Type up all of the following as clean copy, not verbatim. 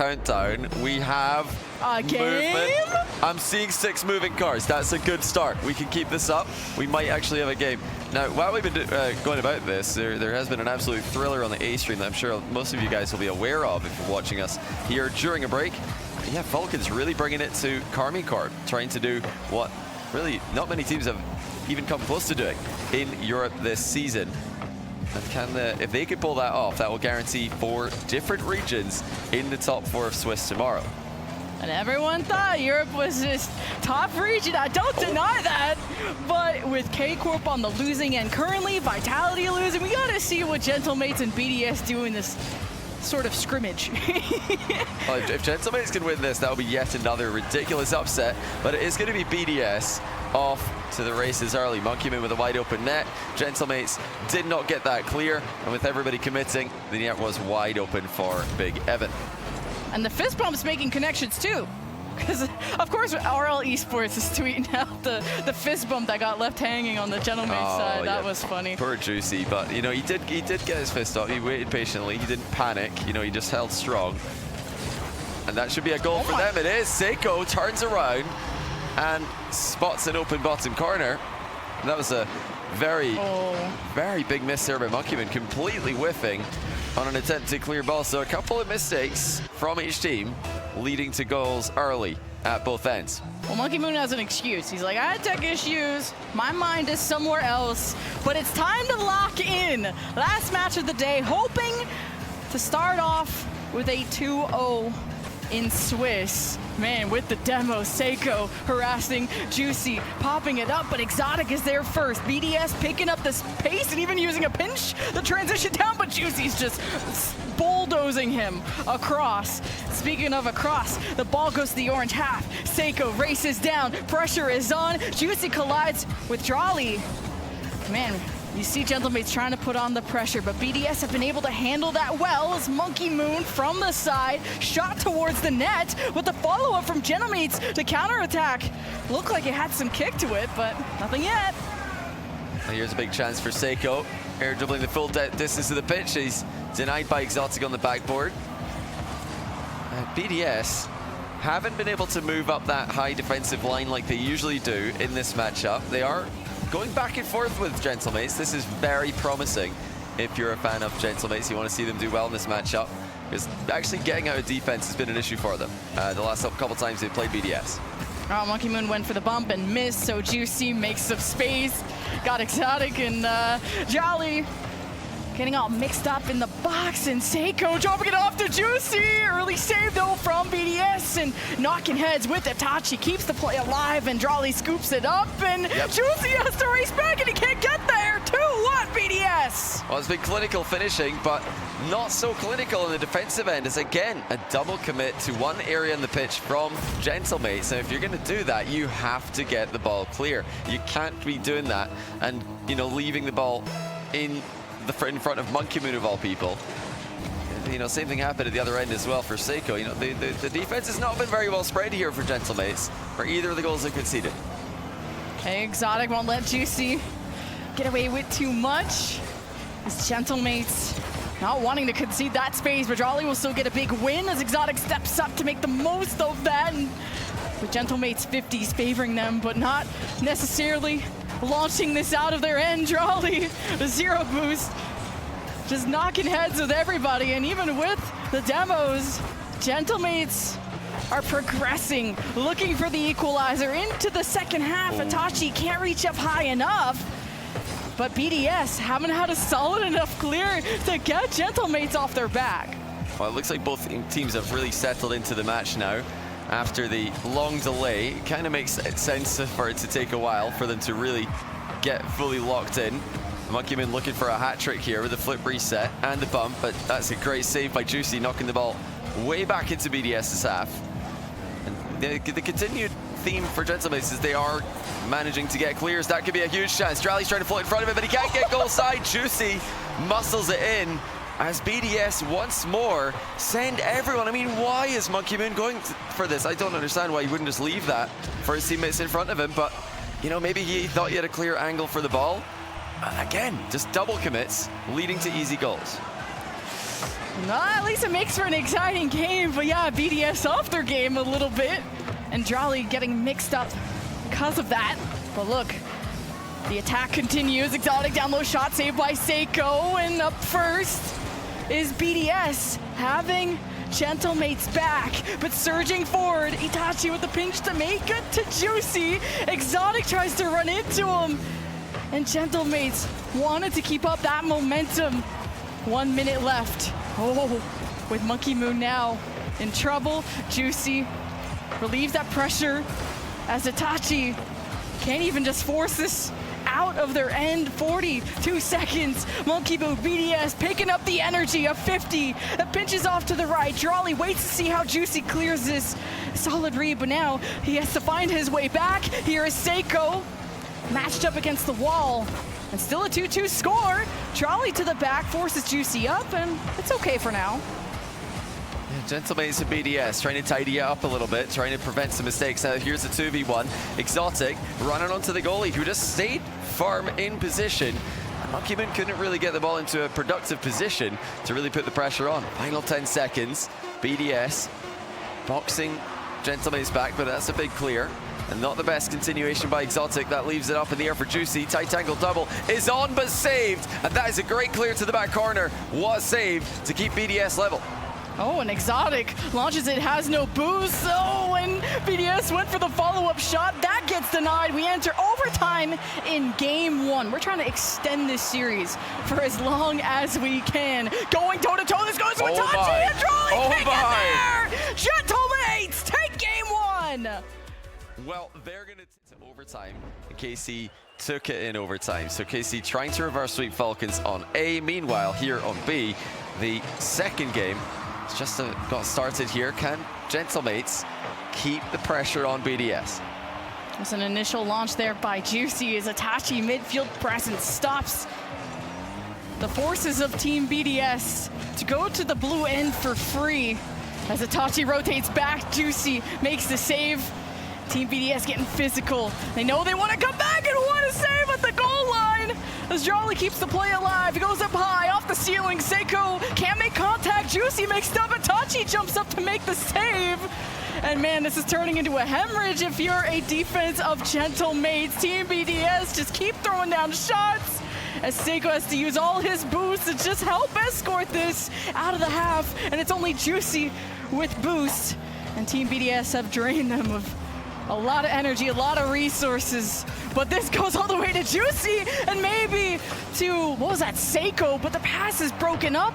countdown. We have a game? Movement. I'm seeing 6 moving cars. That's a good start. We can keep this up. We might actually have a game. Now, while we've been going about this, there has been an absolute thriller on the A stream that I'm sure most of you guys will be aware of if you're watching us here during a break. Yeah, Vulcan's really bringing it to Karmine Corp, trying to do what really not many teams have even come close to doing in Europe this season. And if they could pull that off, that will guarantee 4 different regions in the top 4 of Swiss tomorrow. And everyone thought Europe was this top region. I don't deny that. But with K-Corp on the losing end currently, Vitality losing, we got to see what Gentlemates and BDS do in this sort of scrimmage. Well, if Gentlemates can win this, that'll be yet another ridiculous upset. But it is going to be BDS off to the races early. Monkeyman with a wide open net. Gentlemates did not get that clear, and with everybody committing, the net was wide open for Big Evan. And the fist bump's making connections too. Because, of course, RL Esports is tweeting out the fist bump that got left hanging on the Gentlemates side. That was funny. Poor Juicy, but you know, he did get his fist up. He waited patiently. He didn't panic. You know, he just held strong. And that should be a goal for them. It is. Seiko turns around and spots an open bottom corner. And that was a very, very big miss there by Monkeyman, completely whiffing on an attempt to clear ball. So a couple of mistakes from each team, leading to goals early at both ends. Well, Monkeymoon has an excuse. He's like, I had tech issues, my mind is somewhere else, but it's time to lock in. Last match of the day, hoping to start off with a 2-0 in Swiss. Man, with the demo, Seiko harassing Juicy, popping it up, but Exotic is there first. BDS picking up this pace and even using a pinch, the transition down, but Juicy's just bulldozing him across. Speaking of across, the ball goes to the orange half. Seiko races down, pressure is on. Juicy collides with Drawley. Man, you see Gentlemates trying to put on the pressure, but BDS have been able to handle that well as Monkeymoon from the side, shot towards the net with the follow-up from Gentlemates to counterattack. Looked like it had some kick to it, but nothing yet. Here's a big chance for Seiko. Air dribbling the full distance of the pitch. He's denied by Exotic on the backboard. BDS haven't been able to move up that high defensive line like they usually do in this matchup. They are going back and forth with Gentlemates. This is very promising if you're a fan of Gentlemates. You want to see them do well in this matchup, because actually getting out of defense has been an issue for them the last couple times they've played BDS. Oh, Monkeymoon went for the bump and missed, so Juicy makes some space. Got Exotic and Jolly getting all mixed up in the box, and Seiko dropping it off to Juicy. Early save though from BDS, and knocking heads with Itachi, keeps the play alive, and Drawley scoops it up, and Juicy has to race back and he can't get there. 2-1 BDS. Well, it's been clinical finishing, but not so clinical in the defensive end, as again, a double commit to one area in the pitch from Gentlemates. And if you're gonna do that, you have to get the ball clear. You can't be doing that and, you know, leaving the ball in front of Monkeymoon of all people. You know, same thing happened at the other end as well for Seiko. You know, the defense has not been very well spread here for Gentlemates for either of the goals they conceded. Okay, Exotic won't let Juicy get away with too much. As Gentlemates not wanting to concede that space, but Drawley will still get a big win as Exotic steps up to make the most of that. And with Gentlemates 50s favoring them, but not necessarily launching this out of their end. Drawley, the 0 boost, just knocking heads with everybody. And even with the demos, Gentlemates are progressing, looking for the equalizer into the second half. Itachi can't reach up high enough, but BDS haven't had a solid enough clear to get Gentlemates off their back. Well, it looks like both teams have really settled into the match now. After the long delay, it kind of makes sense for it to take a while for them to really get fully locked in. Monkeyman looking for a hat trick here with the flip reset and the bump, but that's a great save by Juicy, knocking the ball way back into BDS's half. And the continued theme for Gentlemates is they are managing to get clears. That could be a huge chance. Drawley's trying to float in front of him, but he can't get goal side. Juicy muscles it in as BDS once more send everyone. I mean, why is Monkeyman going for this? I don't understand why he wouldn't just leave that for his teammates in front of him, but you know, maybe he thought he had a clear angle for the ball. Again, just double commits, leading to easy goals. At least it makes for an exciting game, but yeah, BDS off their game a little bit. And Drali getting mixed up because of that. But look, the attack continues. Exotic down low shot saved by Seiko. And up first is BDS having Gentlemates back, but surging forward. Itachi with the pinch to make it to Juicy. Exotic tries to run into him. And Gentlemates wanted to keep up that momentum. 1 minute left. Oh, with Monkey Moon now in trouble. Juicy relieves that pressure as Itachi can't even just force this out of their end. 42 seconds. Monkey Moon, BDS picking up the energy of 50. That pinches off to the right. Drali waits to see how Juicy clears this. Solid read, but now he has to find his way back. Here is Seiko matched up against the wall. And still a 2-2 score. Drali to the back, forces Juicy up, and it's okay for now. Gentlemates and BDS trying to tidy it up a little bit, trying to prevent some mistakes. Now here's a 2v1. Exotic running onto the goalie who just stayed firm in position. And Monkey Moon couldn't really get the ball into a productive position to really put the pressure on. Final 10 seconds. BDS boxing Gentlemates back, but that's a big clear. And not the best continuation by Exotic. That leaves it up in the air for Juicy. Tight angle double is on, but saved. And that is a great clear to the back corner. Was saved to keep BDS level. Oh, and Exotic launches it, has no boost. Oh, and BDS went for the follow-up shot. That gets denied. We enter overtime in game 1. We're trying to extend this series for as long as we can. Going toe-to-toe, this goes to Itachi and Drali. Take it there! Gentlemates, take game 1! Well, they're going to overtime. KC took it in overtime. So KC trying to reverse sweep Falcons on A. Meanwhile, here on B, the second game has just got started here. Can Gentlemates keep the pressure on BDS? There's an initial launch there by Juicy as Itachi midfield presence stops the forces of Team BDS to go to the blue end for free. As Itachi rotates back, Juicy makes the save. Team BDS getting physical. They know they want to come back and want to save at the goal line. As Drali keeps the play alive. He goes up high, off the ceiling. Seiko can't make contact. Juicy makes up. Itachi jumps up to make the save. And man, this is turning into a hemorrhage if you're a defense of Gentlemates. Team BDS just keep throwing down shots as Seiko has to use all his boosts to just help escort this out of the half. And it's only Juicy with boost. And Team BDS have drained them of a lot of energy, a lot of resources, but this goes all the way to Juicy and maybe to, what was that, Seiko, but the pass is broken up.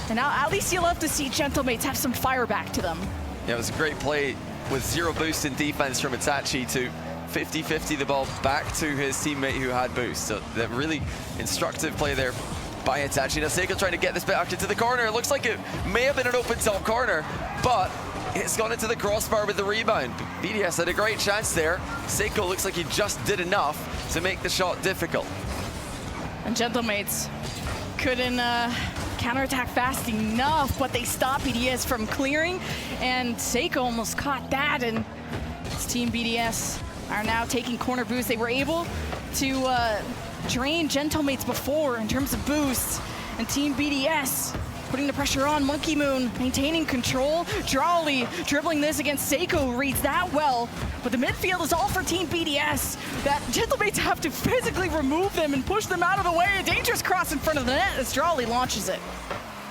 And now at least you'll have to see Gentlemates have some fire back to them. Yeah, it was a great play with zero boost in defense from Itachi to 50-50 the ball back to his teammate who had boost. So that really instructive play there by Itachi. Now Seiko trying to get this back into the corner. It looks like it may have been an open top corner, but it's gone into the crossbar with the rebound. BDS had a great chance there. Seiko looks like he just did enough to make the shot difficult. And Gentlemates couldn't counterattack fast enough, but they stopped BDS from clearing, and Seiko almost caught that, and this Team BDS are now taking corner boost. They were able to drain Gentlemates before in terms of boosts, and Team BDS putting the pressure on. Monkey Moon maintaining control. Drali dribbling this against Seiko, reads that well, but the midfield is all for Team BDS. That Gentlemates have to physically remove them and push them out of the way. A dangerous cross in front of the net as Drali launches it.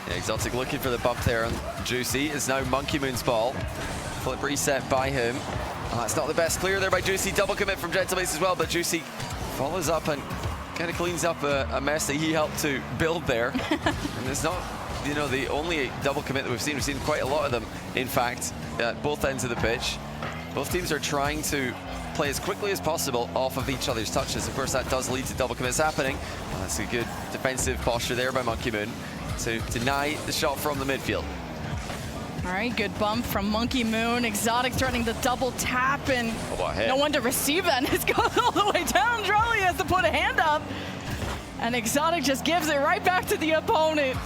Yeah, Exotic looking for the bump there on Juicy. It's now Monkey Moon's ball. Flip reset by him. Oh, that's not the best clear there by Juicy. Double commit from Gentlemates as well, but Juicy follows up and kind of cleans up a mess that he helped to build there. And it's not, you know, the only double commit that we've seen. We've seen quite a lot of them, in fact, at both ends of the pitch. Both teams are trying to play as quickly as possible off of each other's touches. Of course, that does lead to double commits happening. Oh, that's a good defensive posture there by Monkey Moon to deny the shot from the midfield. All right, good bump from Monkey Moon. Exotic threatening the double tap, and no one to receive that. And it's going all the way down. Drali has to put a hand up, and Exotic just gives it right back to the opponent.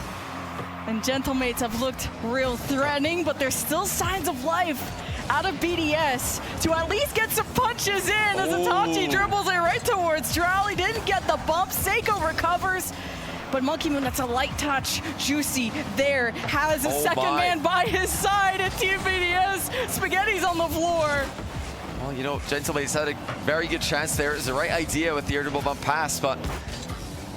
And Gentlemates have looked real threatening, but there's still signs of life out of BDS to at least get some punches in as Itachi dribbles it right towards Drali. Didn't get the bump. Seiko recovers, but Monkey Moon, that's a light touch. Juicy there, has a second man by his side, and Team BDS, Spaghetti's on the floor. Well, you know, Gentlemates had a very good chance there. It was the right idea with the air double bump pass, but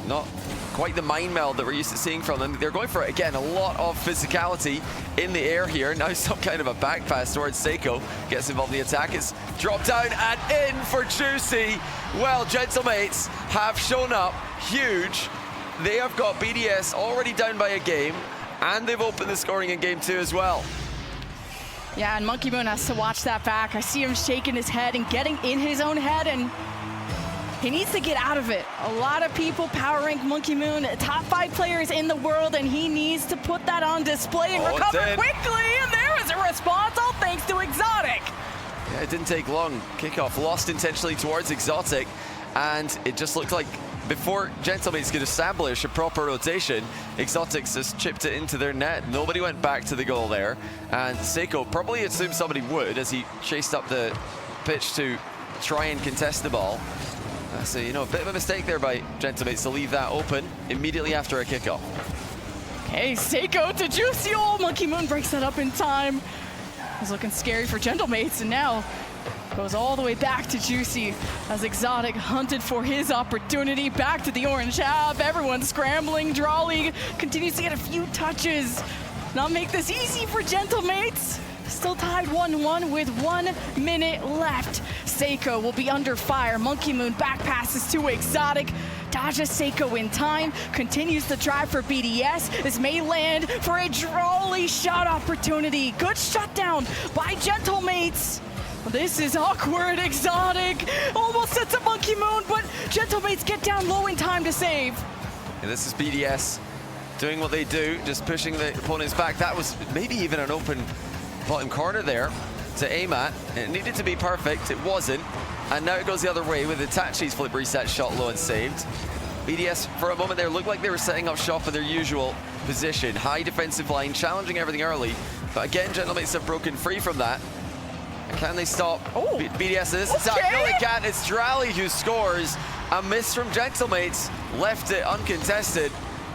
not quite the mind meld that we're used to seeing from them. They're going for, again, a lot of physicality in the air here. Now some kind of a back pass towards Seiko. Gets involved in the attack. It's dropped down and in for Juicy. Well, Gentlemates have shown up huge. They have got BDS already down by a game, and they've opened the scoring in game 2 as well. Yeah, and Monkey Moon has to watch that back. I see him shaking his head and getting in his own head, and he needs to get out of it. A lot of people power rank Monkey Moon, top 5 players in the world, and he needs to put that on display and recover quickly. And there is a response, all thanks to Exotic. Yeah, it didn't take long. Kickoff lost intentionally towards Exotic, and it just looked like before Gentlemates could establish a proper rotation, Exotics just chipped it into their net. Nobody went back to the goal there, and Seiko probably assumed somebody would as he chased up the pitch to try and contest the ball. So, you know, a bit of a mistake there by Gentlemates to leave that open immediately after a kickoff. Okay, Seiko to Juicy. Oh, Monkey Moon breaks that up in time. It was looking scary for Gentlemates, and now goes all the way back to Juicy as Exotic hunted for his opportunity. Back to the orange half. Everyone's scrambling. Drawley continues to get a few touches. Not make this easy for Gentlemates. Still tied 1-1 with 1 minute left. Seiko will be under fire. Monkey Moon back passes to Exotic. Dodges Seiko in time. Continues the drive for BDS. This may land for a Drawley shot opportunity. Good shutdown by Gentlemates. This is awkward. Exotic almost sets up Monkey Moon, but Gentlemates get down low in time to save. And this is BDS doing what they do, just pushing the opponents back. That was maybe even an open bottom corner there to aim at. It needed to be perfect, it wasn't. And now it goes the other way with Itachi's flip reset shot low and saved. BDS for a moment there looked like they were setting up shop in their usual position. High defensive line, challenging everything early. But again, Gentlemates have broken free from that. Can they stop BDS in this attack? No, they can't. It's Drawley who scores. A miss from Gentlemates left it uncontested,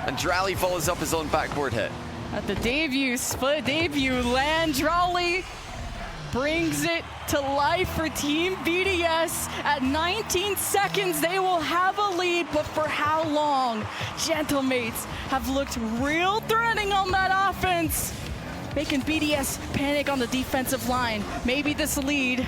and Drawley follows up his own backboard hit. At the debut, split debut land, Drawley brings it to life for Team BDS. At 19 seconds, they will have a lead, but for how long? Gentlemates have looked real threatening on that offense, making BDS panic on the defensive line. Maybe this lead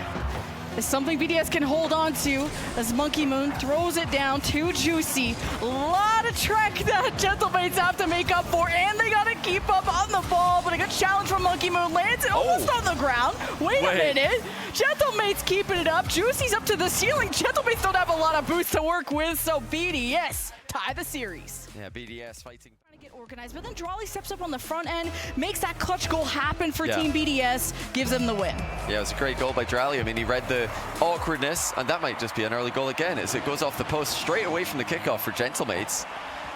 is something BDS can hold on to as Monkey Moon throws it down to Juicy. A lot of trek that Gentlemates have to make up for, and they gotta keep up on the ball, but a good challenge from Monkey Moon. Lands it almost on the ground. Wait a minute. Gentlemates keeping it up. Juicy's up to the ceiling. Gentlemates don't have a lot of boost to work with, so BDS tie the series. Yeah, BDS fighting. Trying to get organized, but then Drawley steps up on the front end, makes that clutch goal happen for Team BDS, gives them the win. Yeah, it was a great goal by Drawley. I mean, he read the awkwardness, and that might just be an early goal again, as it goes off the post straight away from the kickoff for Gentlemates.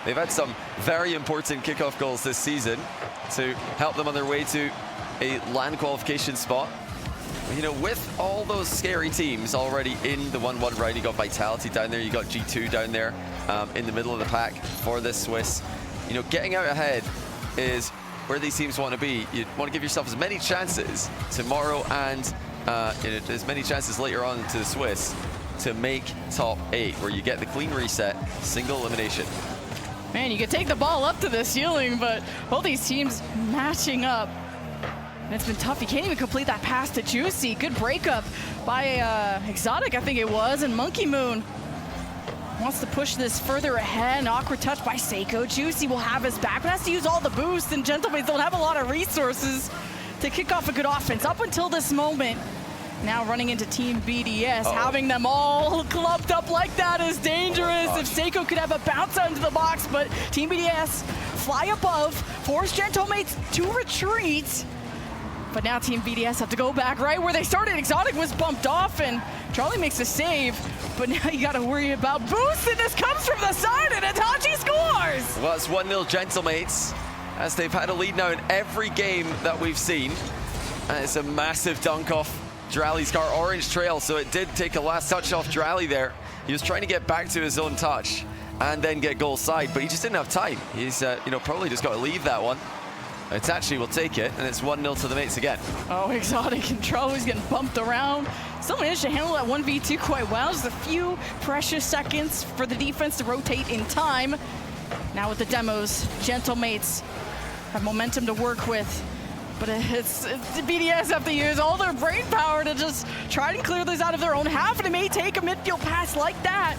They've had some very important kickoff goals this season to help them on their way to a LAN qualification spot. You know, with all those scary teams already in the 1-1 round, you got Vitality down there, you got G2 down there in the middle of the pack for the Swiss. You know, getting out ahead is where these teams want to be. You want to give yourself as many chances tomorrow and as many chances later on to the Swiss to make top 8, where you get the clean reset, single elimination. Man, you could take the ball up to the ceiling, but both these teams matching up. And it's been tough. You can't even complete that pass to Juicy. Good breakup by Exotic, I think it was, and Monkey Moon wants to push this further ahead. An awkward touch by Seiko. Juicy will have his back, but has to use all the boost, and Gentlemates don't have a lot of resources to kick off a good offense up until this moment. Now running into Team BDS, having them all clubbed up like that is dangerous. If Seiko could have a bounce out into the box, but Team BDS fly above, force Gentlemates to retreat. But now Team BDS have to go back right where they started. Exotic was bumped off, and Charlie makes a save. But now you got to worry about boost, and this comes from the side, and Itachi scores! Well, it's 1-0 Gentlemates, as they've had a lead now in every game that we've seen. And it's a massive dunk off Drawley's car, orange trail, so it did take a last touch off Drawley there. He was trying to get back to his own touch, and then get goal side, but he just didn't have time. He's you know, probably just got to leave that one. Itachi will take it, and it's 1-0 to the mates again. Oh, Exotic control. He's getting bumped around. Still managed to handle that 1v2 quite well. Just a few precious seconds for the defense to rotate in time. Now with the demos, Gentle Mates have momentum to work with. But it's the BDS have to use all their brain power to just try to clear this out of their own half, and it may take a midfield pass like that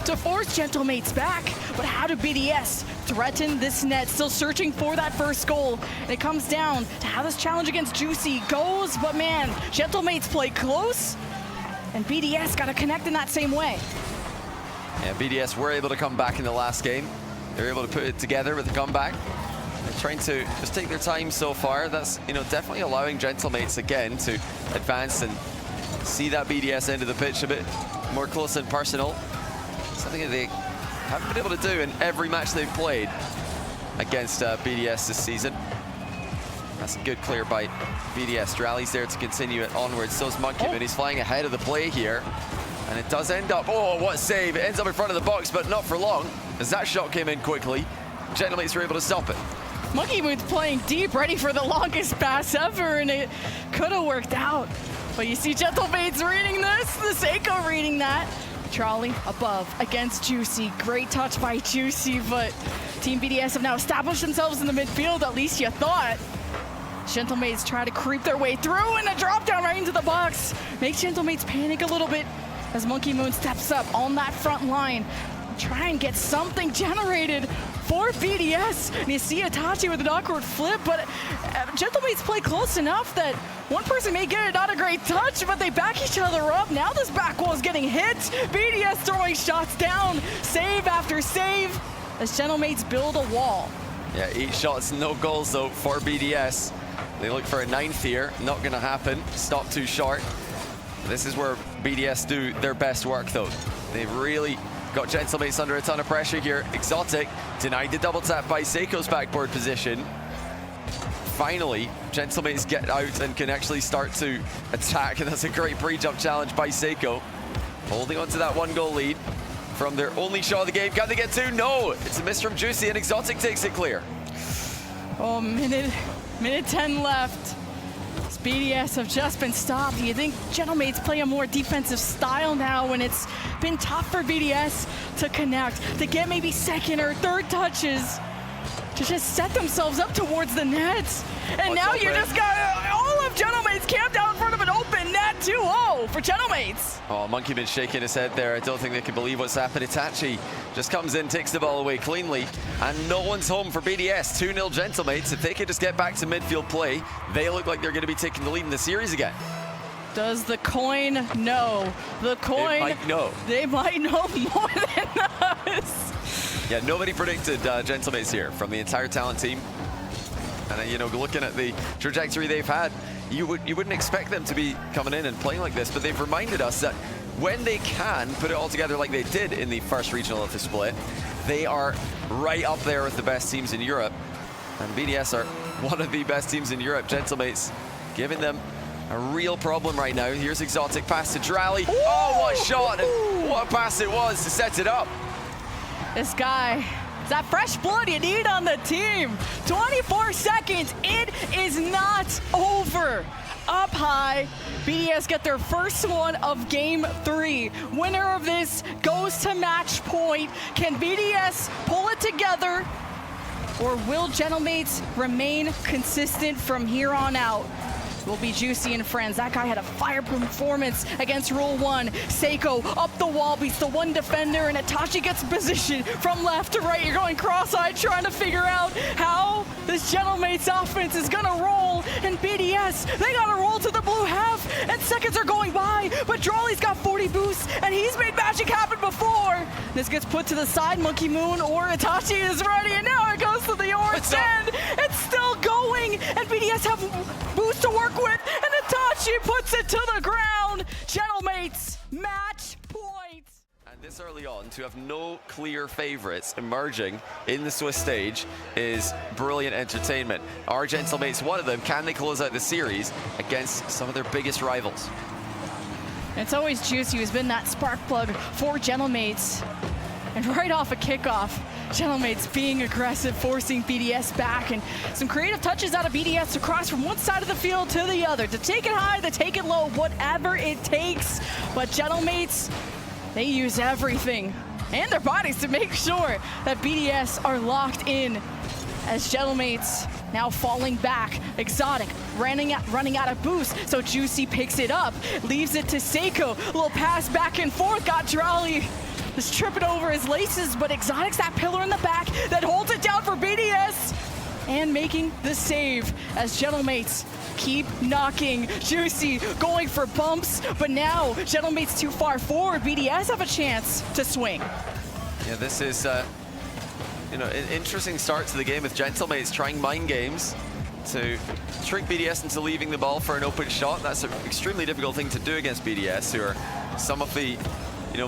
to force Gentle Mates back. But how do BDS threaten this net? Still searching for that first goal. And it comes down to how this challenge against Juicy goes. But man, Gentle Mates play close, and BDS got to connect in that same way. Yeah, BDS were able to come back in the last game. They're able to put it together with the comeback. They're trying to just take their time so far. That's, you know, definitely allowing Gentle Mates again to advance and see that BDS end of the pitch a bit more close and personal. Something that they haven't been able to do in every match they've played against BDS this season. That's a good clear by BDS. Drally's there to continue it onwards. So's Monkey, and he's flying ahead of the play here. And it does end up, oh, what a save. It ends up in front of the box, but not for long, as that shot came in quickly. Gentle Mates were able to stop it. Monkey Moon's playing deep, ready for the longest pass ever, and it could have worked out. But you see Gentle Mates reading this, the Seiko reading that. Trolley above against Juicy. Great touch by Juicy, but Team BDS have now established themselves in the midfield, at least you thought. Gentle Mates try to creep their way through, and a drop down right into the box makes Gentle Mates panic a little bit as Monkey Moon steps up on that front line. Try and get something generated for BDS. And you see Itachi with an awkward flip, but Gentle Mates play close enough that one person may get it, not a great touch, but they back each other up. Now this back wall is getting hit. BDS throwing shots down, save after save, as Gentle Mates build a wall. Yeah, 8 shots, no goals though for BDS. They look for a 9th here, not gonna happen. Stop too short. This is where BDS do their best work though. They've really got Gentle Mates under a ton of pressure here. Exotic denied the double tap by Seiko's backboard position. Finally, Gentle Mates get out and can actually start to attack, and that's a great pre-jump challenge by Seiko. Holding on to that 1-goal lead from their only shot of the game. Can they get 2? No, it's a miss from Juicy, and Exotic takes it clear. Oh, minute 10 left. BDS have just been stopped. You think Gentle Mates play a more defensive style now when it's been tough for BDS to connect, to get maybe second or third touches, to just set themselves up towards the nets. And now you just got all of Gentle Mates camped out in front of an open net. 2-0 for Gentle Mates. Oh, Monkey Moon shaking his head there. I don't think they can believe what's happened. Itachi just comes in, takes the ball away cleanly, and no one's home for BDS. 2-0 Gentle Mates. If they could just get back to midfield play, they look like they're going to be taking the lead in the series again. Does the coin know? The coin, it might know. They might know more than us. Yeah, nobody predicted Gentle Mates here from the entire talent team. And you know, looking at the trajectory they've had, you wouldn't expect them to be coming in and playing like this, but they've reminded us that when they can put it all together like they did in the first regional of the split, they are right up there with the best teams in Europe. And BDS are one of the best teams in Europe. Gentle Mates giving them a real problem right now. Here's Exotic, pass to Drally. Oh, what a shot, and what a pass it was to set it up. This guy, that fresh blood you need on the team. 24 seconds, it is not over. Up high, BDS get their first one of game 3. Winner of this goes to match point. Can BDS pull it together, or will Gentle Mates remain consistent from here on out? Will be Juicy and friends. That guy had a fire performance against Rule 1. Seiko up the wall, beats the one defender, and Itachi gets position from left to right. You're going cross-eyed trying to figure out how this Gentle Mates offense is gonna roll. And BDS, they gotta roll to the blue half, and seconds are going by, but Drawley's got 40 boosts, and he's made magic happen before. This gets put to the side, Monkey Moon or Itachi is ready, and now it goes to the orange end. It's still going, and BDS have boost to work with, and Itachi puts it to the ground. Gentle Mates, match point. And this early on, to have no clear favorites emerging in the Swiss stage is brilliant entertainment. Are Gentle Mates one of them? Can they close out the series against some of their biggest rivals? It's always Juicy who's been that spark plug for Gentle Mates. And right off a kickoff, Gentlemates being aggressive, forcing BDS back, and some creative touches out of BDS to cross from one side of the field to the other, to take it high, to take it low, whatever it takes. But Gentlemates, they use everything and their bodies to make sure that BDS are locked in, as Gentlemates now falling back. Exotic running out of boost, so Juicy picks it up, leaves it to Seiko. A little pass back and forth, got Drolly just tripping over his laces, but Exotic's that pillar in the back that holds it down for BDS, and making the save as Gentlemates keep knocking. Juicy going for bumps, but now Gentlemates too far forward. BDS have a chance to swing. Yeah, this is you know, an interesting start to the game with Gentlemates trying mind games to trick BDS into leaving the ball for an open shot. That's an extremely difficult thing to do against BDS, who are some of the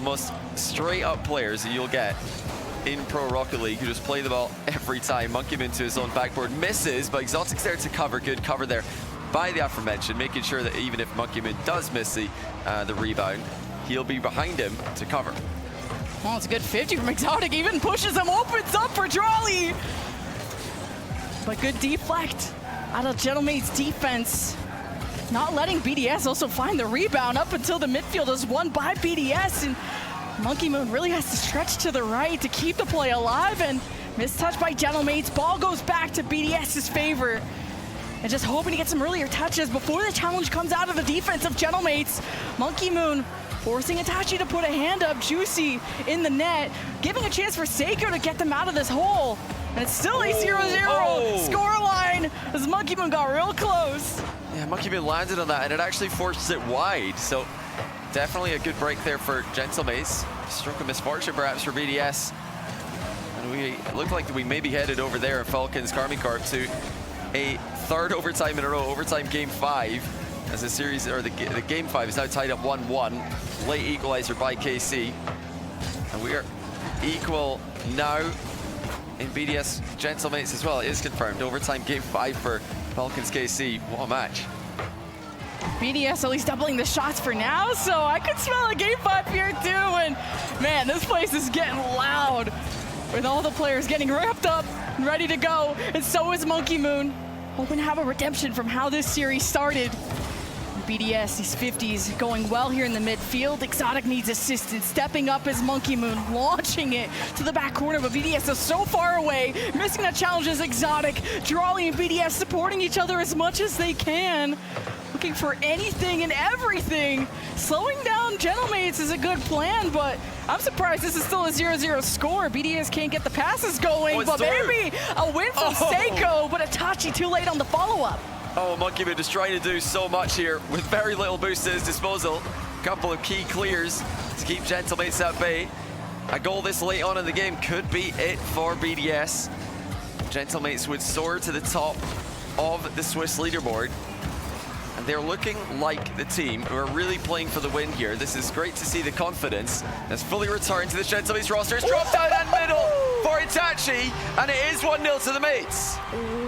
most straight up players that you'll get in Pro Rocket League, who just play the ball every time. Monkey Moon to his own backboard, misses, but Exotic's there to cover. Good cover there by the aforementioned, making sure that even if Monkey Moon does miss the rebound, he'll be behind him to cover. Well, it's a good 50 from Exotic, even pushes him, opens up for Drolly. But good deflect out of Gentlemates defense, not letting BDS also find the rebound up until the midfield is won by BDS, and Monkey Moon really has to stretch to the right to keep the play alive, and mistouch by Gentlemates. Ball goes back to BDS's favor, and just hoping to get some earlier touches before the challenge comes out of the defense of Gentlemates. Monkey Moon forcing Itachi to put a hand up, Juicy in the net, giving a chance for Seiko to get them out of this hole. And it's still a 0-0 scoreline as Monkey Moon got real close. Yeah, Monkey Moon landed on that, and it actually forced it wide. So definitely a good break there for Gentlemates. Stroke of misfortune perhaps for BDS. And it looked like we may be headed over there in Falcons Karming Corp to a third overtime in a row, overtime game 5. As the series, or the game 5 is now tied up 1-1. Late equalizer by KC. And we are equal now in BDS Gentlemates as well. It is confirmed. Overtime game 5 for Falcons KC. What a match. BDS at least doubling the shots for now, so I could smell a game 5 here too. And man, this place is getting loud with all the players getting ramped up and ready to go. And so is Monkey Moon, hoping to have a redemption from how this series started. BDS, these 50s going well here in the midfield. Exotic needs assistance, stepping up as Monkey Moon, launching it to the back corner, but BDS is so far away. Missing that challenge is Exotic. Drolly and BDS supporting each other as much as they can, looking for anything and everything. Slowing down Gentlemates is a good plan, but I'm surprised this is still a 0-0 score. BDS can't get the passes going, but maybe a win from Seiko, but Itachi too late on the follow-up. Oh, Monkey Moon just trying to do so much here with very little boost at his disposal. A couple of key clears to keep Gentlemates at bay. A goal this late on in the game could be it for BDS. Gentlemates would soar to the top of the Swiss leaderboard. And they're looking like the team who are really playing for the win here. This is great to see the confidence that's fully returned to the Gentlemates roster. It's dropped down that middle for Itachi, and it is 1-0 to the mates.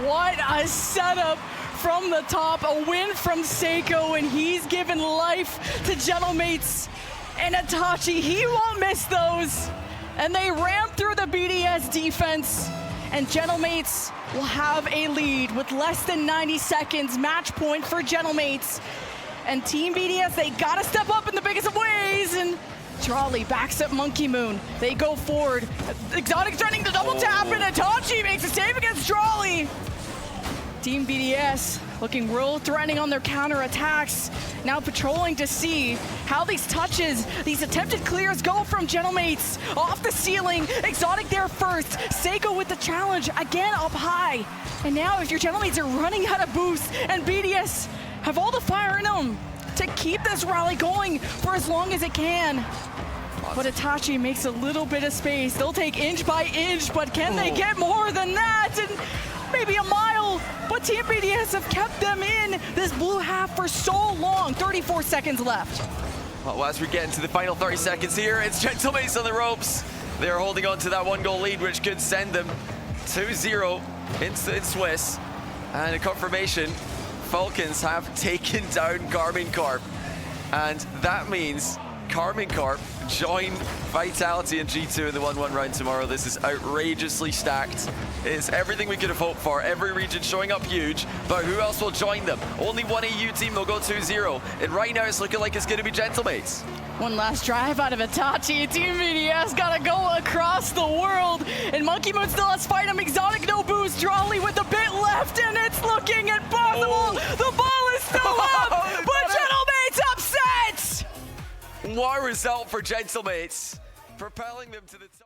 What a setup from the top, a win from Seiko, and he's given life to Gentlemates. And Itachi, he won't miss those. And they ram through the BDS defense, and Gentlemates will have a lead with less than 90 seconds. Match point for Gentlemates. And Team BDS, they gotta step up in the biggest of ways, and Drolly backs up Monkey Moon. They go forward. Exotic's trying to double tap, and Itachi makes a save against Drolly. Team BDS looking real threatening on their counterattacks. Now patrolling to see how these touches, these attempted clears go from Gentlemates. Off the ceiling, Exotic there first. Seiko with the challenge, again up high. And now if your Gentlemates are running out of boost, and BDS have all the fire in them to keep this rally going for as long as it can. But Itachi makes a little bit of space. They'll take inch by inch, but can they get more than that? And maybe a mile, but Team BDS have kept them in this blue half for so long. 34 seconds left. Well, as we get into the final 30 seconds here, it's Gentlemates on the ropes. They're holding on to that 1-goal lead, which could send them 2-0 in Swiss. And a confirmation, Falcons have taken down Karming Corp. And that means Karming Corp join Vitality and G2 in the 1-1 round tomorrow. This is outrageously stacked. It's everything we could have hoped for. Every region showing up huge, but who else will join them? Only one EU team, they'll go 2-0. And right now it's looking like it's going to be Gentlemates. One last drive out of Itachi. Team BDS gotta go across the world. And Monkey Moon still has fight him. Exotic no boost. Drawley with a bit left, and it's looking impossible. Oh. The ball is still up, but Gentlemates upset. What a result for Gentlemates, propelling them to the top.